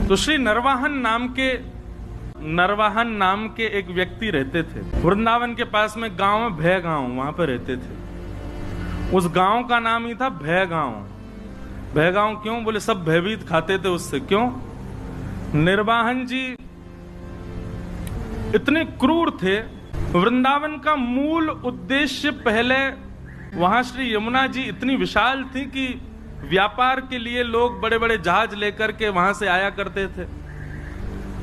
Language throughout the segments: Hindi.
तो श्री नरवाहन नाम के एक व्यक्ति रहते थे वृंदावन के पास में, गांव में भय गांव, वहां पर रहते थे। उस गांव का नाम ही था भय गांव। भय गांव क्यों? बोले सब भयभीत खाते थे उससे। क्यों? निर्वाहन जी इतने क्रूर थे। वृंदावन का मूल उद्देश्य पहले, वहां श्री यमुना जी इतनी विशाल थी कि व्यापार के लिए लोग बड़े बड़े जहाज लेकर के वहां से आया करते थे।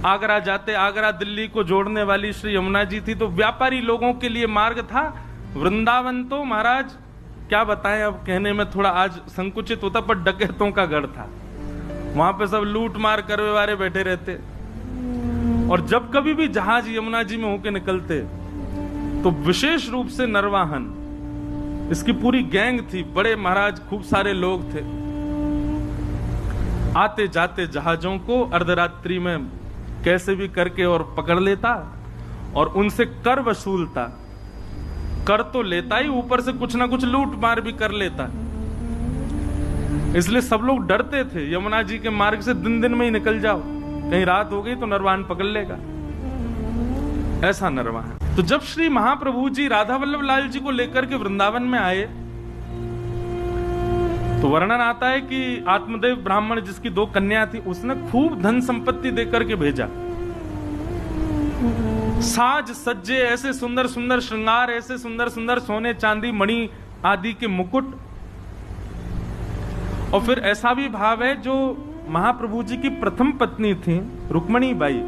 आगरा जाते, आगरा दिल्ली को जोड़ने वाली श्री यमुना जी थी, तो व्यापारी लोगों के लिए मार्ग था। वृंदावन तो महाराज क्या बताएं, अब कहने में थोड़ा आज संकुचित होता, पर डकैतों का गढ़ था। वहां पे सब लूट मार करने वाले बैठे रहते, और जब कभी भी जहाज यमुना जी में होके निकलते तो विशेष रूप से नरवाहन, इसकी पूरी गैंग थी, बड़े महाराज खूब सारे लोग थे। आते जाते जहाजों को अर्धरात्रि में कैसे भी करके और पकड़ लेता और उनसे कर वसूलता। कर तो लेता ही, ऊपर से कुछ ना कुछ लूट मार भी कर लेता। इसलिए सब लोग डरते थे यमुना जी के मार्ग से, दिन दिन में ही निकल जाओ, कहीं रात हो गई तो नरवाहन पकड़ लेगा। ऐसा नरवाहन। तो जब श्री महाप्रभु जी राधा वल्लभ लाल जी को लेकर के वृंदावन में आए, तो वर्णन आता है कि आत्मदेव ब्राह्मण जिसकी 2 कन्या थी, उसने खूब धन संपत्ति देकर के भेजा। साज सज्जे, ऐसे सुंदर सुंदर श्रृंगार, ऐसे सुंदर सुंदर सोने चांदी मणि आदि के मुकुट। और फिर ऐसा भी भाव है, जो महाप्रभु जी की प्रथम पत्नी थी रुक्मणी बाई,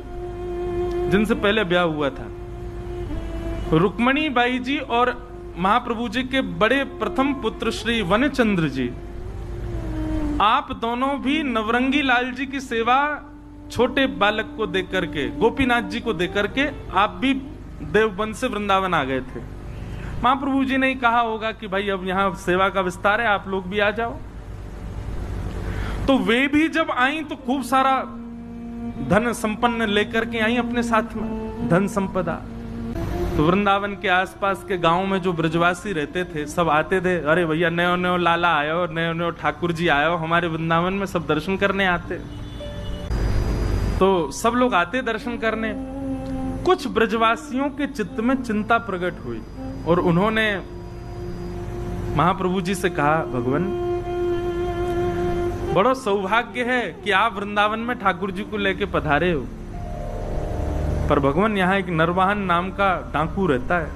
जिनसे पहले ब्याह हुआ था, रुक्मणी बाई जी और महाप्रभु जी के बड़े प्रथम पुत्र श्री वनचंद्र जी, आप दोनों भी नवरंगी लाल जी की सेवा छोटे बालक को देकर के, गोपीनाथ जी को देकर के, आप भी देवबंद से वृंदावन आ गए थे। महाप्रभु जी ने ही कहा होगा कि भाई अब यहां सेवा का विस्तार है, आप लोग भी आ जाओ। तो वे भी जब आई तो खूब सारा धन संपन्न लेकर के आई अपने साथ में, धन संपदा। तो वृंदावन के आसपास के गांव में जो ब्रजवासी रहते थे, सब आते थे, अरे भैया नयो नयो लाला आयो, नयो नयो ठाकुर जी आयो, हमारे वृंदावन में सब दर्शन करने आते। तो सब लोग आते दर्शन करने। कुछ ब्रजवासियों के चित्त में चिंता प्रकट हुई और उन्होंने महाप्रभु जी से कहा, भगवान बड़ा सौभाग्य है कि आप वृंदावन में ठाकुर जी को लेके पधारे हो, पर भगवान यहाँ एक नरवाहन नाम का डाकू रहता है।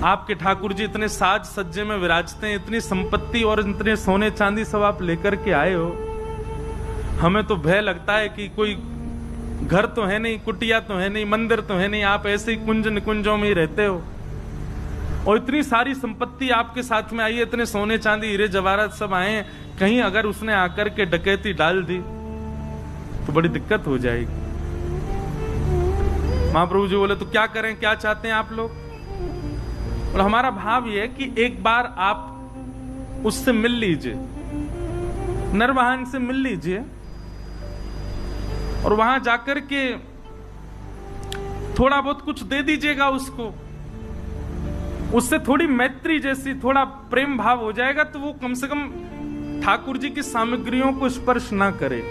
आपके ठाकुर जी इतने साज सज्जे में विराजते हैं, इतनी संपत्ति और इतने सोने चांदी सब आप लेकर के आए हो। हमें तो भय लगता है कि कोई घर तो है नहीं, कुटिया तो है नहीं, मंदिर तो है नहीं, आप ऐसे ही कुंज निकुंजों में ही रहते हो, और इतनी सारी संपत्ति आपके साथ में आई है, इतने सोने चांदी हीरे जवाहरात सब आए हैं, कहीं अगर उसने आकर के डकैती डाल दी तो बड़ी दिक्कत हो जाएगी। महाप्रभु जी बोले, तो क्या करें, क्या चाहते हैं आप लोग? और हमारा भाव यह है कि एक बार आप उससे मिल लीजिए, नरवाहन से मिल लीजिए, और वहां जाकर के थोड़ा बहुत कुछ दे दीजिएगा उसको। उससे थोड़ी मैत्री जैसी, थोड़ा प्रेम भाव हो जाएगा, तो वो कम से कम ठाकुर जी की सामग्रियों को स्पर्श ना करे।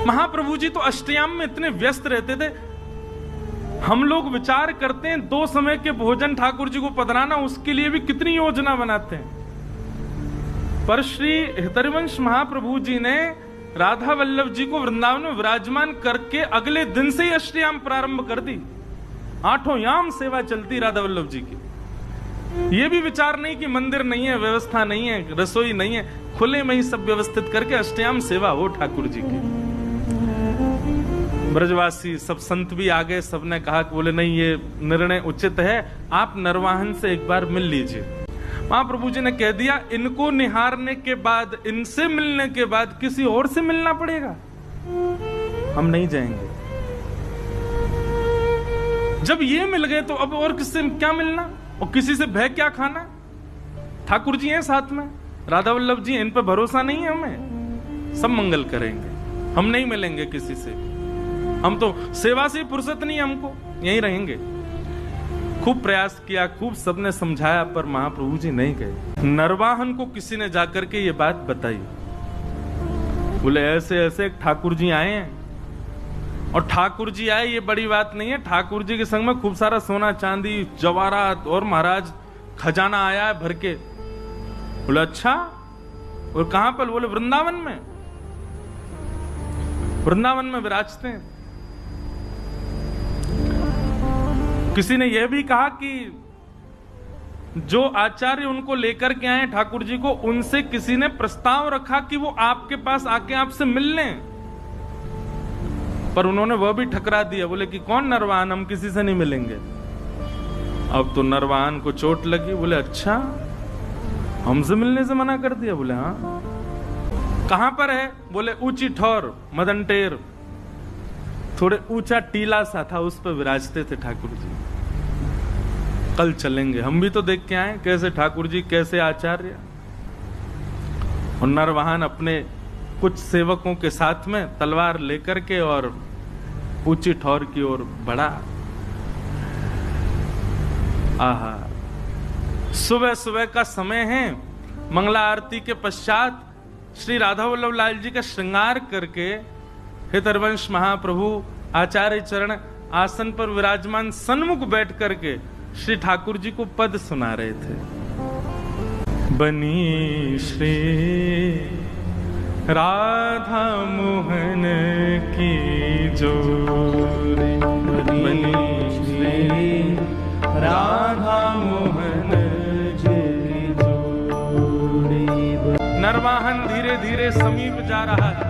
महाप्रभु जी तो अष्टयाम में इतने व्यस्त रहते थे, हम लोग विचार करते हैं 2 समय के भोजन ठाकुर जी को पधराना, उसके लिए भी कितनी योजना बनाते हैं। पर श्री हितरिवंश महाप्रभु जी ने राधा वल्लभ जी को वृंदावन में विराजमान करके अगले दिन से ही अष्टयाम प्रारंभ कर दी। 8 याम सेवा चलती राधा वल्लभ जी की। ये भी विचार नहीं कि मंदिर नहीं है, व्यवस्था नहीं है, रसोई नहीं है, खुले में ही सब व्यवस्थित करके अष्टयाम सेवा हो ठाकुर जी की। ब्रजवासी सब संत भी आ गए, सबने कहा कि बोले नहीं, ये निर्णय उचित है, आप नरवाहन से एक बार मिल लीजिए। महाप्रभु जी ने कह दिया, इनको निहारने के बाद, इनसे मिलने के बाद किसी और से मिलना पड़ेगा, हम नहीं जाएंगे। जब ये मिल गए तो अब और किससे क्या मिलना, और किसी से भय क्या खाना? ठाकुर जी हैं साथ में, राधा वल्लभ जी, इन पर भरोसा नहीं है हमें, सब मंगल करेंगे, हम नहीं मिलेंगे किसी से, हम तो सेवा से फुर्सत नहीं, हमको यहीं रहेंगे। खूब प्रयास किया, खूब सबने समझाया, पर महाप्रभु जी नहीं गए। नरवाहन को किसी ने जाकर के ये बात बताई। बोले ऐसे ऐसे ठाकुर जी आए हैं। और ठाकुर जी आए ये बड़ी बात नहीं है, ठाकुर जी के संग में खूब सारा सोना चांदी जवाहरात और महाराज खजाना आया है भर के। बोले अच्छा, और कहां पर? बोले वृंदावन में, वृंदावन में विराजते हैं। किसी ने यह भी कहा कि जो आचार्य उनको लेकर के आए ठाकुर जी को, उनसे किसी ने प्रस्ताव रखा कि वो आपके पास आके आपसे मिल लें, पर उन्होंने वह भी ठकरा दिया। बोले कि कौन नरवाहन, हम किसी से नहीं मिलेंगे। अब तो नरवाहन को चोट लगी। बोले अच्छा, हमसे मिलने से मना कर दिया? बोले हाँ। कहां पर है? बोले ऊंची ठौर मदनटेर, थोड़े ऊंचा टीला सा था, उस पर विराजते थे ठाकुर जी। कल चलेंगे, हम भी तो देख के आए कैसे ठाकुर जी, कैसे आचार्य। और नरवाहन अपने कुछ सेवकों के साथ में तलवार लेकर के और ऊंची ठौर की ओर बढ़ा। आहा, सुबह सुबह का समय है, मंगला आरती के पश्चात श्री राधा वल्लभ लाल जी का श्रृंगार करके हितरवंश महाप्रभु आचार्य चरण आसन पर विराजमान सन्मुख बैठ करके श्री ठाकुर जी को पद सुना रहे थे। बनी श्री राधा मोहन की जोड़ी, बनी श्री राधा मोहन की जोड़ी। नरवाहन धीरे धीरे समीप जा रहा है,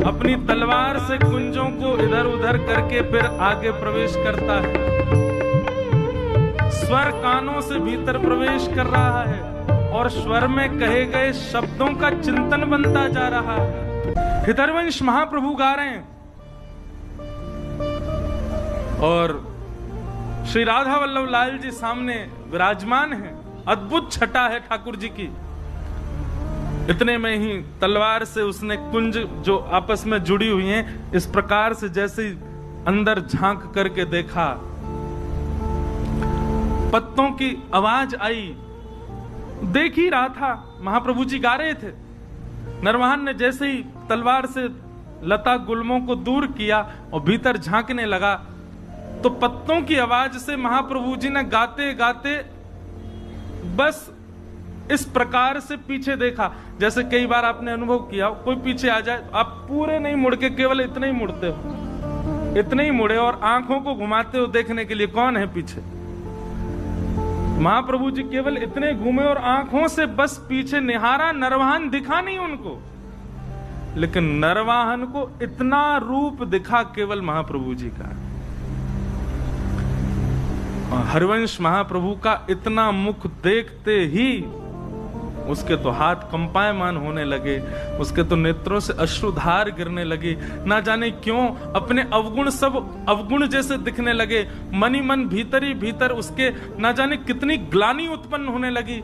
अपनी तलवार से कुंजों को इधर उधर करके फिर आगे प्रवेश करता है। स्वर कानों से भीतर प्रवेश कर रहा है और स्वर में कहे गए शब्दों का चिंतन बनता जा रहा है। हितरवंश महाप्रभु गा रहे हैं और श्री राधा वल्लभ लाल जी सामने विराजमान है। अद्भुत छटा है ठाकुर जी की। इतने में ही तलवार से उसने कुंज जो आपस में जुड़ी हुई हैं, इस प्रकार से जैसे अंदर झांक करके देखा, पत्तों की आवाज आई। देख ही रहा था, महाप्रभु जी गा रहे थे। नरवाहन ने जैसे ही तलवार से लता गुल्मों को दूर किया और भीतर झांकने लगा, तो पत्तों की आवाज से महाप्रभु जी ने गाते गाते बस इस प्रकार से पीछे देखा। जैसे कई बार आपने अनुभव किया, कोई पीछे आ जाए तो आप पूरे नहीं मुड़ के केवल इतने ही मुड़ते हो, इतने ही मुड़े और आंखों को घुमाते हो देखने के लिए कौन है पीछे। महाप्रभु जी केवल इतने घूमे और आंखों से बस पीछे निहारा। नरवाहन दिखा नहीं उनको, लेकिन नरवाहन को इतना रूप दिखा केवल महाप्रभु जी का। हरिवंश महाप्रभु का इतना मुख देखते ही उसके तो हाथ कंपायमान होने लगे, उसके तो नेत्रों से अश्रुधार गिरने लगे। ना जाने क्यों अपने अवगुण सब अवगुण जैसे दिखने लगे। मनी मन भीतर ही भीतर उसके ना जाने कितनी ग्लानि उत्पन्न होने लगी।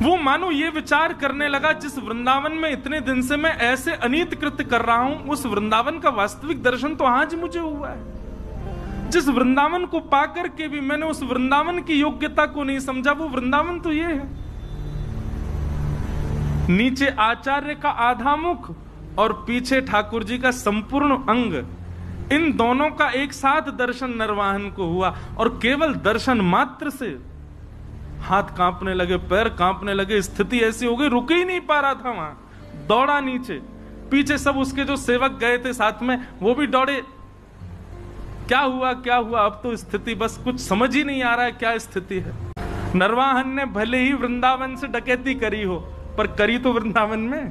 वो मानो ये विचार करने लगा, जिस वृंदावन में इतने दिन से मैं ऐसे अनीत कृत्य कर रहा हूं, उस वृंदावन का वास्तविक दर्शन तो आज मुझे हुआ है। जिस वृंदावन को पाकर के भी मैंने उस वृंदावन की योग्यता को नहीं समझा, वो वृंदावन तो ये है। नीचे आचार्य का आधा मुख और पीछे ठाकुर जी का संपूर्ण अंग, इन दोनों का एक साथ दर्शन नरवाहन को हुआ। और केवल दर्शन मात्र से हाथ कांपने लगे, पैर कांपने लगे, स्थिति ऐसी हो गई रुक ही नहीं पा रहा था। वहां दौड़ा नीचे, पीछे सब उसके जो सेवक गए थे साथ में वो भी दौड़े। क्या हुआ क्या हुआ, अब तो स्थिति बस कुछ समझ ही नहीं आ रहा है क्या स्थिति है। नरवाहन ने भले ही वृंदावन से डकैती करी हो, पर करी तो वृंदावन में।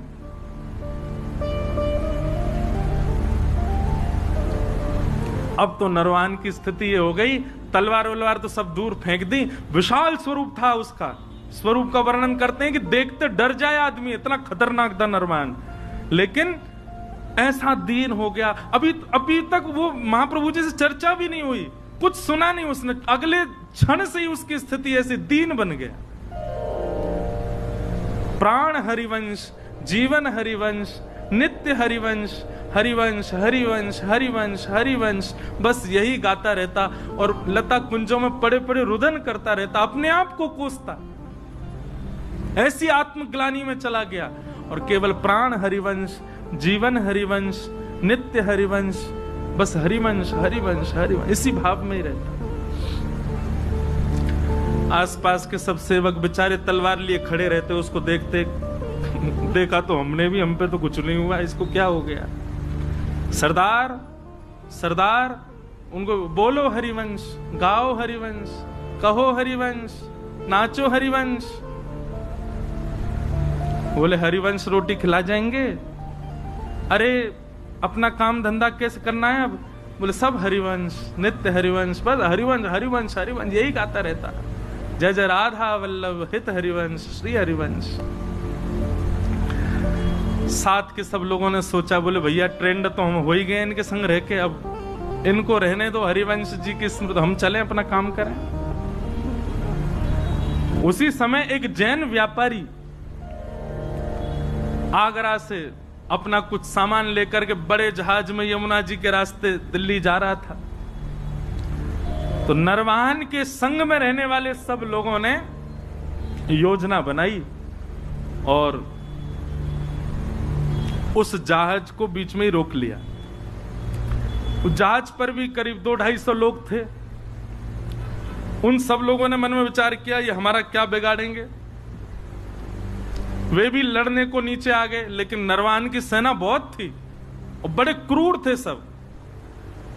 अब तो नरवाहन की स्थिति ये हो गई, तलवार वलवार तो सब दूर फेंक दी। विशाल स्वरूप था उसका, स्वरूप का वर्णन करते हैं कि देखते डर जाए आदमी, इतना खतरनाक था नरवाहन। लेकिन ऐसा दीन हो गया, अभी तक वो महाप्रभु जी से चर्चा भी नहीं हुई, कुछ सुना नहीं उसने। अगले क्षण से ही उसकी स्थिति ऐसी दीन बन गया। प्राण हरिवंश, जीवन हरिवंश, नित्य हरिवंश, हरिवंश हरिवंश हरिवंश हरिवंश, बस यही गाता रहता और लता कुंजों में पड़े पड़े रुदन करता रहता, अपने आप को कोसता। ऐसी आत्मग्लानि में चला गया। और केवल प्राण हरिवंश, जीवन हरिवंश, नित्य हरिवंश, बस हरिवंश हरिवंश हरिवंश, इसी भाव में ही रहता। आसपास के सब सेवक बेचारे तलवार लिए खड़े रहते, उसको देखते, देखा तो हमने भी, हम पे तो कुछ नहीं हुआ, इसको क्या हो गया। सरदार सरदार, उनको बोलो हरिवंश, गाओ हरिवंश, कहो हरिवंश, नाचो हरिवंश। बोले हरिवंश रोटी खिला जाएंगे? अरे अपना काम धंधा कैसे करना है अब? बोले सब हरिवंश, नित्य हरिवंश, बस हरिवंश हरिवंश हरिवंश, यही गाता रहता। जय जय राधा वल्लभ हित हरिवंश, श्री हरिवंश। साथ के सब लोगों ने सोचा, बोले भैया ट्रेंड तो हम हो ही गए इनके संग रह के, अब इनको रहने दो, हरिवंश जी की स्मृति, हम चलें अपना काम करें। उसी समय एक जैन व्यापारी आगरा से अपना कुछ सामान लेकर के बड़े जहाज में यमुना जी के रास्ते दिल्ली जा रहा था। तो नरवाहन के संग में रहने वाले सब लोगों ने योजना बनाई और उस जहाज को बीच में ही रोक लिया। उस जहाज पर भी करीब 200-250 लोग थे। उन सब लोगों ने मन में विचार किया, ये हमारा क्या बिगाड़ेंगे। वे भी लड़ने को नीचे आ गए, लेकिन नरवाहन की सेना बहुत थी और बड़े क्रूर थे सब,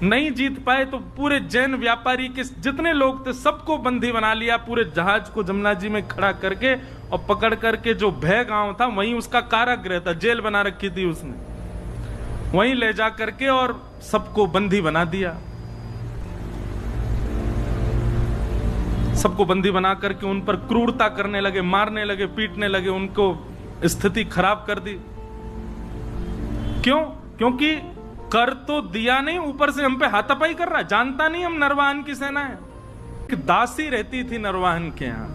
नहीं जीत पाए। तो पूरे जैन व्यापारी के जितने लोग थे सबको बंदी बना लिया, पूरे जहाज को जमुना जी में खड़ा करके और पकड़ करके जो भय गांव था वहीं उसका कारागृह था, जेल बना रखी थी उसने, वहीं ले जा करके और सबको बंदी बना दिया। सबको बंदी बना करके उन पर क्रूरता करने लगे, मारने लगे, पीटने लगे, उनको स्थिति खराब कर दी। क्यों? क्योंकि कर तो दिया नहीं, ऊपर से हम पे हाथापाई कर रहा, जानता नहीं हम नरवाहन की सेना है। एक दासी रहती थी नरवाहन के यहाँ,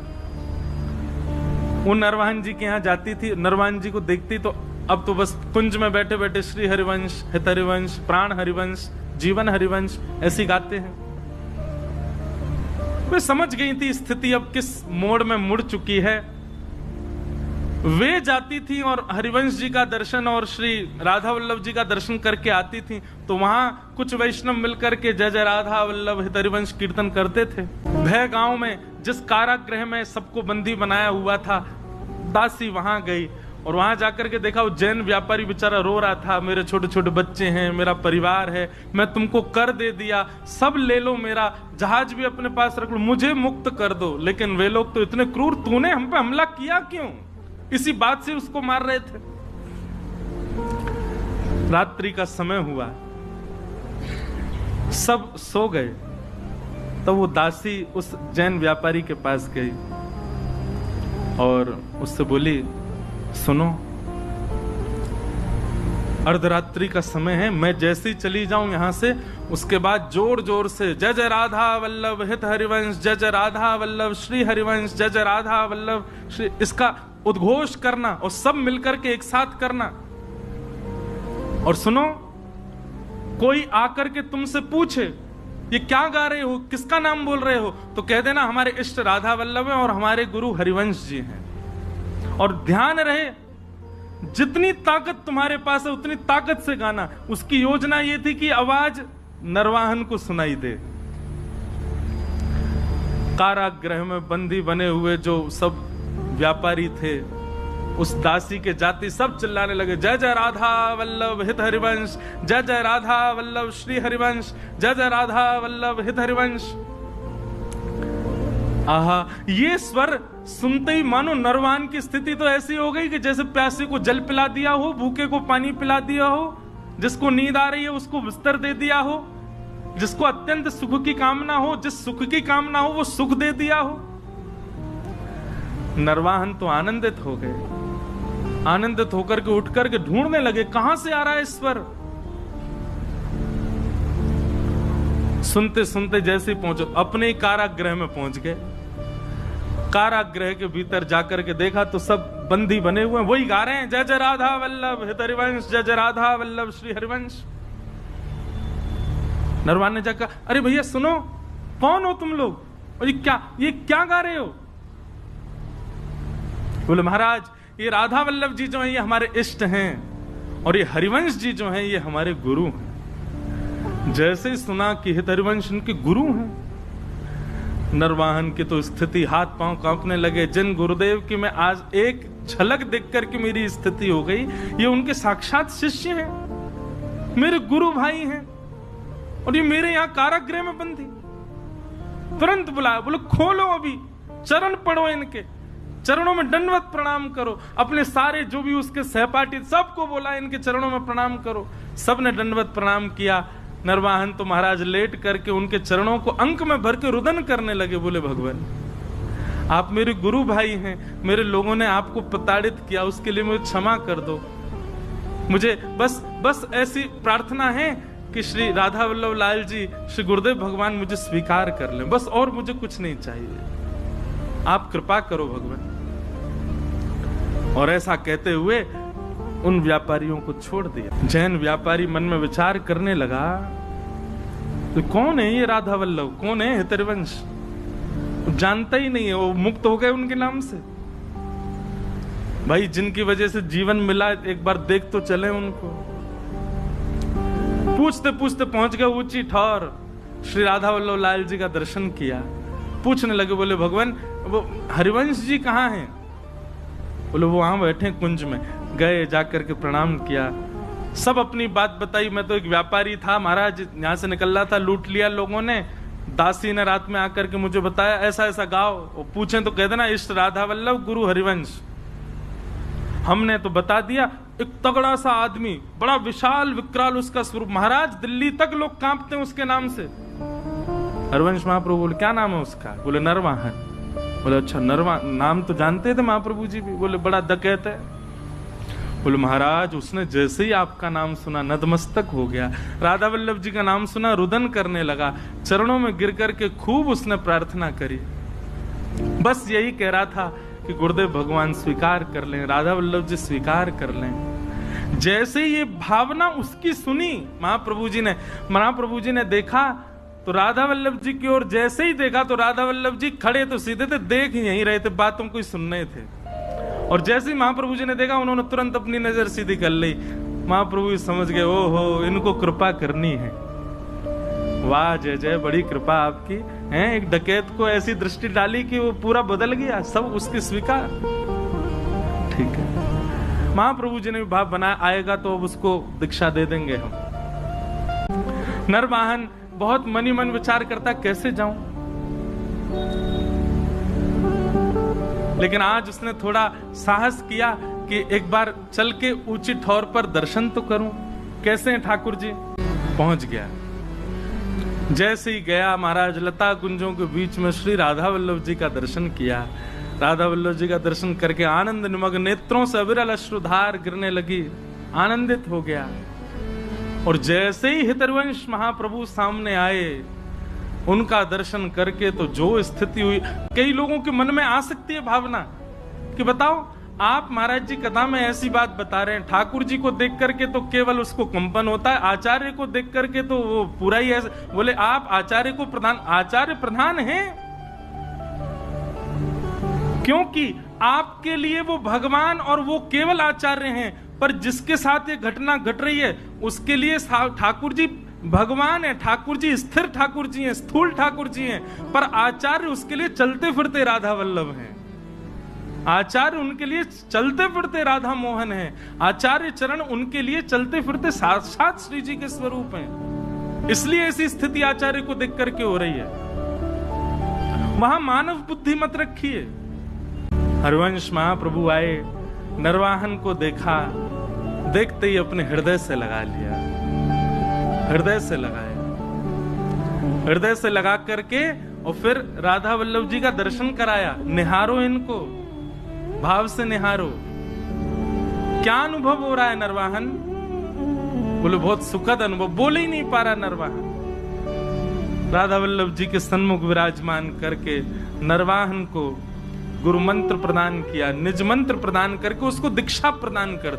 वो नरवाहन जी के यहाँ जाती थी, नरवाहन जी को देखती तो अब तो बस कुंज में बैठे बैठे श्री हरिवंश, हित हरिवंश, प्राण हरिवंश, जीवन हरिवंश ऐसी गाते हैं। वे समझ गई थी स्थिति अब किस मोड़ में मुड़ चुकी है। वे जाती थी और हरिवंश जी का दर्शन और श्री राधा वल्लभ जी का दर्शन करके आती थी, तो वहां कुछ वैष्णव मिलकर के जय जय राधा वल्लभ हित हरिवंश कीर्तन करते थे। भय गांव में जिस कारागृह में सबको बंदी बनाया हुआ था, दासी वहां गई और वहां जाकर के देखा वो जैन व्यापारी बेचारा रो रहा था, मेरे छोटे छोटे बच्चे हैं, मेरा परिवार है, मैं तुमको कर दे दिया, सब ले लो, मेरा जहाज भी अपने पास रख लो, मुझे मुक्त कर दो। लेकिन वे लोग तो इतने क्रूर, तूने हम पे हमला किया क्यों? इसी बात से उसको मार रहे थे। रात्रि का समय हुआ, सब सो गए, तो वो दासी उस जैन व्यापारी के पास गई और उससे बोली, सुनो, अर्धरात्रि का समय है, मैं जैसे ही चली जाऊं यहां से, उसके बाद जोर जोर से जय जय राधा वल्लभ हित हरिवंश, जय जय राधा वल्लभ श्री हरिवंश, जय जय राधा वल्लभ श्री, इसका उद्घोष करना और सब मिलकर के एक साथ करना। और सुनो, कोई आकर के तुमसे पूछे ये क्या गा रहे हो, किसका नाम बोल रहे हो, तो कह देना हमारे इष्ट राधा वल्लभ हैं और हमारे गुरु हरिवंश जी हैं। और ध्यान रहे, जितनी ताकत तुम्हारे पास है उतनी ताकत से गाना। उसकी योजना ये थी कि आवाज नरवाहन को सुनाई दे। कारागृह में बंदी बने हुए जो सब व्यापारी थे, उस दासी के जाति सब चिल्लाने लगे, जय जय राधा वल्लभ हित हरिवंश, जय जय राधा वल्लभ श्री हरिवंश, जय जय राधा वल्लभ हित हरिवंश। आहा, ये स्वर सुनते ही मानो नरवाहन की स्थिति तो ऐसी हो गई कि जैसे प्यासे को जल पिला दिया हो, भूखे को पानी पिला दिया हो, जिसको नींद आ रही है उसको बिस्तर दे दिया हो, जिसको अत्यंत सुख की कामना हो, जिस सुख की कामना हो वो सुख दे दिया हो। नरवाहन तो आनंदित हो गए, आनंदित होकर के उठ करके ढूंढने लगे कहां से आ रहा है स्वर। सुनते सुनते जैसे ही पहुंचो, अपने ही कारागृह में पहुंच गए। कारागृह के भीतर जाकर के देखा तो सब बंदी बने हुए हैं, वही गा रहे हैं, जय जय राधा वल्लभ हित हरिवंश, जय जय राधा वल्लभ श्री हरिवंश। नरवाहन ने जाकर, अरे भैया सुनो, कौन हो तुम लोग और ये क्या गा रहे हो? बोले महाराज, ये राधा वल्लभ जी जो हैं ये हमारे इष्ट हैं और ये हरिवंश जी जो हैं ये हमारे गुरु हैं। जैसे ही सुना कि हित हरिवंश उनके गुरु हैं, नरवाहन की तो स्थिति हाथ पांव कांपने लगे। जिन गुरुदेव की मैं आज एक झलक देख करके मेरी स्थिति हो गई, ये उनके साक्षात शिष्य हैं, मेरे गुरु भाई हैं और ये मेरे यहाँ कारागृह में बंदी। तुरंत बुलाया, बोले खोलो, अभी चरण पढ़ो, इनके चरणों में दंडवत प्रणाम करो। अपने सारे जो भी उसके सहपाठी सबको बोला इनके चरणों में प्रणाम करो। सबने दंडवत प्रणाम किया। नरवाहन तो महाराज लेट करके उनके चरणों को अंक में भर के रुदन करने लगे। बोले भगवान आप मेरे गुरु भाई हैं, मेरे लोगों ने आपको प्रताड़ित किया, उसके लिए मुझे क्षमा कर दो। मुझे बस ऐसी प्रार्थना है कि श्री राधा वल्लभ लाल जी, श्री गुरुदेव भगवान मुझे स्वीकार कर लें, बस और मुझे कुछ नहीं चाहिए, आप कृपा करो भगवान। और ऐसा कहते हुए उन व्यापारियों को छोड़ दिया। जैन व्यापारी मन में विचार करने लगा, तो कौन है ये राधा वल्लभ, कौन है हितरिवंश, जानता ही नहीं है, वो मुक्त हो गए उनके नाम से। भाई जिनकी वजह से जीवन मिला, एक बार देख तो चले उनको। पूछते पूछते पहुंच गए ऊंची ठौर, श्री राधा वल्लभ लाल जी का दर्शन किया। पूछने लगे, बोले भगवान वो हरिवंश जी कहाँ हैं? बोले वो वहां बैठे कुंज में। गए, जाकर के प्रणाम किया, सब अपनी बात बताई। मैं तो एक व्यापारी था महाराज, यहाँ से निकल रहा था, लूट लिया लोगों ने। दासी ने रात में आकर के मुझे बताया ऐसा ऐसा गाओ, पूछे तो कह देना इष्ट राधा वल्लभ गुरु हरिवंश। हमने तो बता दिया। एक तगड़ा सा आदमी, बड़ा विशाल विकराल उसका स्वरूप, महाराज दिल्ली तक लोग कांपते हैं उसके नाम से। हरिवंश महाप्रभु बोले क्या नाम है उसका? बोले नरवाहन। बोले अच्छा नरवाहन, नाम तो जानते थे महाप्रभु जी भी। बोले बड़ा डकैत है। बोले महाराज उसने जैसे ही आपका नाम सुना नतमस्तक हो गया, राधा वल्लभ जी का नाम सुना रुदन करने लगा, चरणों में गिर करके खूब उसने प्रार्थना करी। बस यही कह रहा था कि गुरुदेव भगवान स्वीकार कर लें, राधा वल्लभ जी स्वीकार कर लें। जैसे ये भावना उसकी सुनी महाप्रभु जी ने देखा तो राधा वल्लभ जी की ओर जैसे ही देखा तो राधा वल्लभ जी खड़े तो सीधे थे, देख ही यहीं रहे थे, बातों को ही सुन रहे थे। और जैसे ही महाप्रभु जी ने देखा उन्होंने तुरंत अपनी नजर सीधी कर ली। महाप्रभु जी समझ गए, ओहो इनको कृपा करनी है। वाह जय जय, बड़ी कृपा आपकी है। एक डकैत को ऐसी दृष्टि डाली कि वो पूरा बदल गया, सब उसकी स्वीकार। ठीक है, महाप्रभु जी ने भी भाव बनाया, आएगा तो अब उसको दीक्षा दे देंगे हम। नरवाहन बहुत मनी मन विचार करता कैसे जाऊं, लेकिन आज उसने थोड़ा साहस किया कि एक बार चल के ऊंची ठौर पर दर्शन तो करूं। कैसे हैं ठाकुर जी? पहुंच गया। जैसे ही गया महाराज लता कुंजों के बीच में श्री राधा वल्लभ जी का दर्शन किया। राधा वल्लभ जी का दर्शन करके आनंद निमग्न नेत्रों से अविरल अश्रुधार गिरने लगी, आनंदित हो गया। और जैसे ही हितरवंश महाप्रभु सामने आए, उनका दर्शन करके तो जो स्थिति हुई, कई लोगों के मन में आ सकती है भावना कि बताओ आप महाराज जी कथा में ऐसी बात बता रहे हैं, ठाकुर जी को देख करके तो केवल उसको कंपन होता है, आचार्य को देख करके तो वो पूरा ही ऐसे। बोले आप आचार्य को आचार्य प्रधान हैं, क्योंकि आपके लिए वो भगवान और वो केवल आचार्य हैं, पर जिसके साथ ये घटना घट रही है उसके लिए ठाकुर जी भगवान है, ठाकुर जी स्थिर ठाकुर जी हैं, स्थूल ठाकुर जी हैं, पर आचार्य उसके लिए चलते फिरते राधा वल्लभ हैं। आचार्य उनके लिए चलते फिरते राधा मोहन हैं। आचार्य चरण उनके लिए चलते फिरते साक्षात श्री जी के स्वरूप हैं। इसलिए ऐसी स्थिति आचार्य को देख करके हो रही है। वहां मानव बुद्धि मत रखिए। हरिवंश महाप्रभु आए, नरवाहन को देखा, देखते ही अपने हृदय से लगा लिया, हृदय से लगाया, हृदय से लगा करके और फिर राधा वल्लभ जी का दर्शन कराया। निहारो इनको, भाव से निहारो। क्या अनुभव हो रहा है नरवाहन? बोले बहुत सुखद अनुभव। बोले ही नहीं पा रहा नरवाहन। राधा वल्लभ जी के सन्मुख विराजमान करके नरवाहन को गुरु मंत्र प्रदान किया, निज मंत्र प्रदान करके उसको दीक्षा प्रदान कर